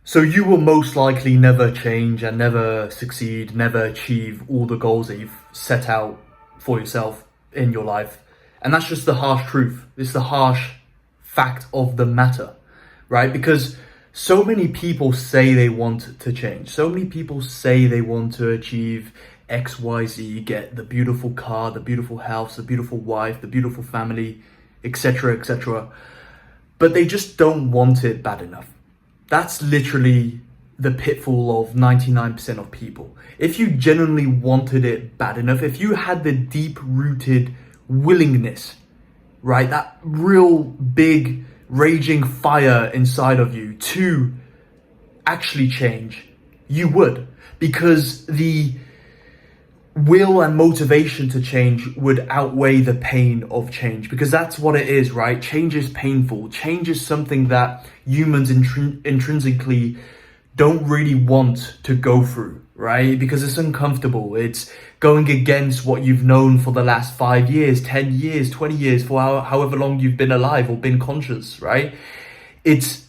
So you will most likely never change and never succeed, never achieve all the goals that you've set out for yourself in your life. And that's just the harsh truth. It's the harsh fact of the matter, right? Because so many people say they want to change. So many people say they want to achieve X, Y, Z, get the beautiful car, the beautiful house, the beautiful wife, the beautiful family, etc., etc. But they just don't want it bad enough. That's literally the pitfall of 99% of people. If you genuinely wanted it bad enough, if you had the deep rooted willingness, right, that real big raging fire inside of you to actually change, you would. Because the will and motivation to change would outweigh the pain of change, because that's what it is, right? Change is painful. Change is something that humans intrinsically don't really want to go through, right? Because it's uncomfortable. It's going against what you've known for the last 5 years, 10 years, 20 years, for however long you've been alive or been conscious, right? It's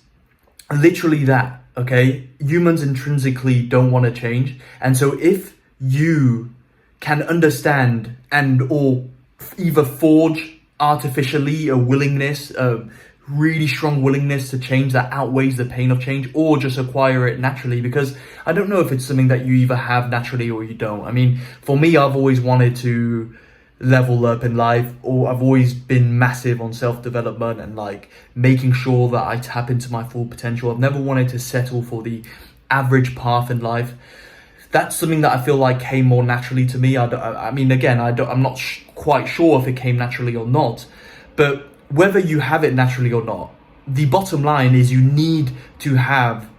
literally that, okay? Humans intrinsically don't want to change. And so if you can understand and or either forge artificially a willingness, a really strong willingness to change that outweighs the pain of change, or just acquire it naturally, because I don't know if it's something that you either have naturally or you don't. I mean, for me, I've always wanted to level up in life, or I've always been massive on self-development and like making sure that I tap into my full potential. I've never wanted to settle for the average path in life. That's something that I feel like came more naturally to me. I mean, again, I'm not quite sure if it came naturally or not, but whether you have it naturally or not, the bottom line is you need to have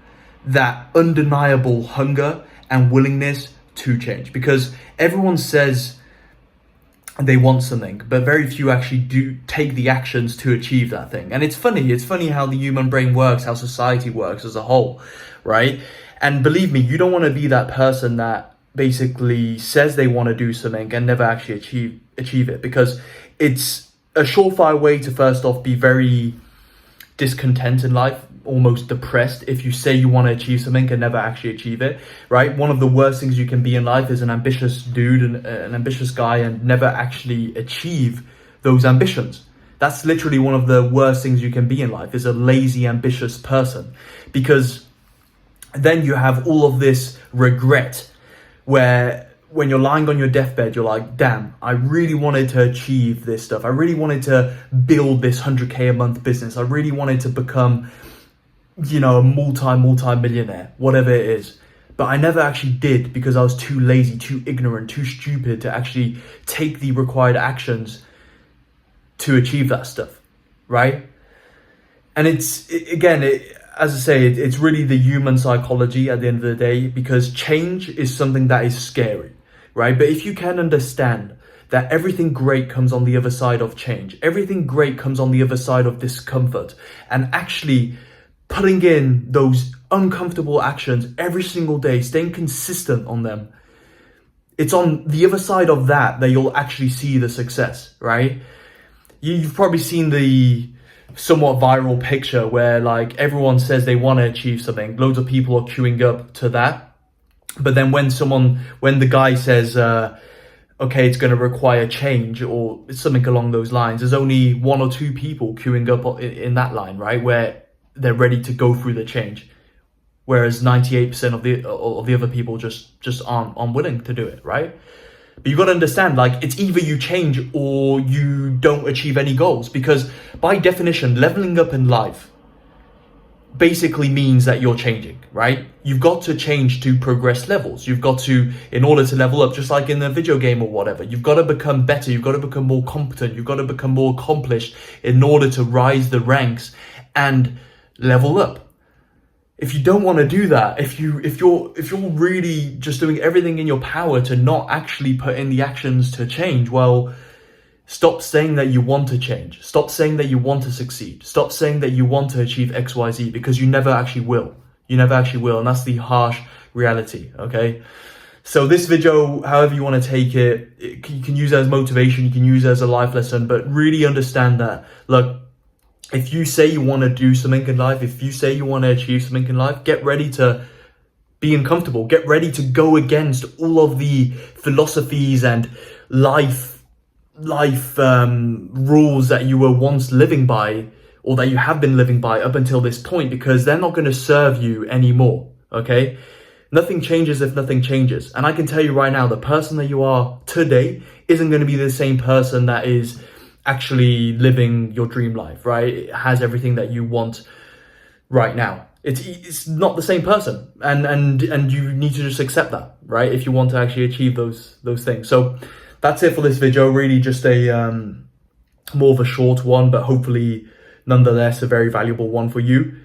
that undeniable hunger and willingness to change, because everyone says they want something, but very few actually do take the actions to achieve that thing. And it's funny how the human brain works, how society works as a whole, right? And believe me, you don't want to be that person that basically says they want to do something and never actually achieve it, because it's a surefire way to first off be very discontent in life, almost depressed, if you say you want to achieve something and never actually achieve it, right? One of the worst things you can be in life is an ambitious dude and an ambitious guy and never actually achieve those ambitions. That's literally one of the worst things you can be in life, is a lazy, ambitious person, because then you have all of this regret where when you're lying on your deathbed, you're like, damn, I really wanted to achieve this stuff. I really wanted to build this 100K a month business. I really wanted to become, a multi-millionaire, whatever it is. But I never actually did, because I was too lazy, too ignorant, too stupid to actually take the required actions to achieve that stuff, right? And as I say, it's really the human psychology at the end of the day, because change is something that is scary, right? But if you can understand that everything great comes on the other side of change, everything great comes on the other side of discomfort, and actually putting in those uncomfortable actions every single day, staying consistent on them, it's on the other side of that you'll actually see the success, right? You've probably seen the somewhat viral picture where like everyone says they want to achieve something, loads of people are queuing up to that, but then when the guy says okay, it's going to require change or something along those lines, there's only one or two people queuing up in that line, right, where they're ready to go through the change, whereas 98% of the other people just aren't unwilling to do it, right? But you've got to understand, like, it's either you change or you don't achieve any goals, because by definition, leveling up in life basically means that you're changing, right? You've got to change to progress levels. You've got to, in order to level up, just like in a video game or whatever, you've got to become better. You've got to become more competent. You've got to become more accomplished in order to rise the ranks and level up. If you don't want to do that, if you're really just doing everything in your power to not actually put in the actions to change, well, stop saying that you want to change. Stop saying that you want to succeed. Stop saying that you want to achieve XYZ, because you never actually will. You never actually will. And that's the harsh reality, okay? So this video, however you want to take it, you can use it as motivation, you can use it as a life lesson, but really understand that, look, If you say you want to do something in life, if you say you want to achieve something in life, get ready to be uncomfortable. Get ready to go against all of the philosophies and life rules that you were once living by, or that you have been living by up until this point, because they're not going to serve you anymore. Okay? Nothing changes if nothing changes. And I can tell you right now, the person that you are today isn't going to be the same person that is actually living your dream life, right? It has everything that you want right now. It's not the same person, and you need to just accept that, right? If you want to actually achieve those things. So that's it for this video. Really, just a more of a short one, but hopefully nonetheless a very valuable one for you.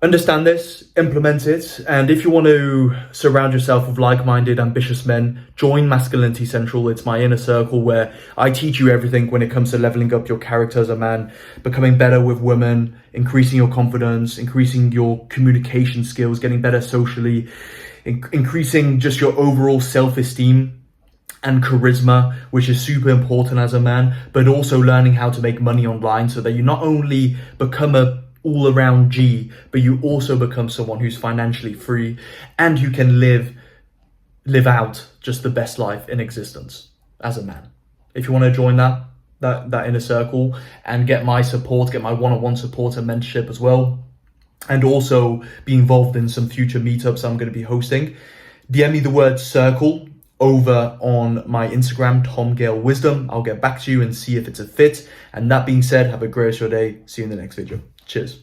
Understand this, implement it, and if you want to surround yourself with like-minded, ambitious men, join Masculinity Central. It's my inner circle where I teach you everything when it comes to leveling up your character as a man, becoming better with women, increasing your confidence, increasing your communication skills, getting better socially, increasing just your overall self-esteem and charisma, which is super important as a man, but also learning how to make money online so that you not only become a all-around G, but you also become someone who's financially free and who can live out just the best life in existence as a man. If you want to join that inner circle and get my support, get my one-on-one support and mentorship as well, and also be involved in some future meetups I'm going to be hosting, DM me the word circle over on my Instagram, Tom Gale Wisdom. I'll get back to you and see if it's a fit. And that being said, have a great rest of your day. See you in the next video. Cheers.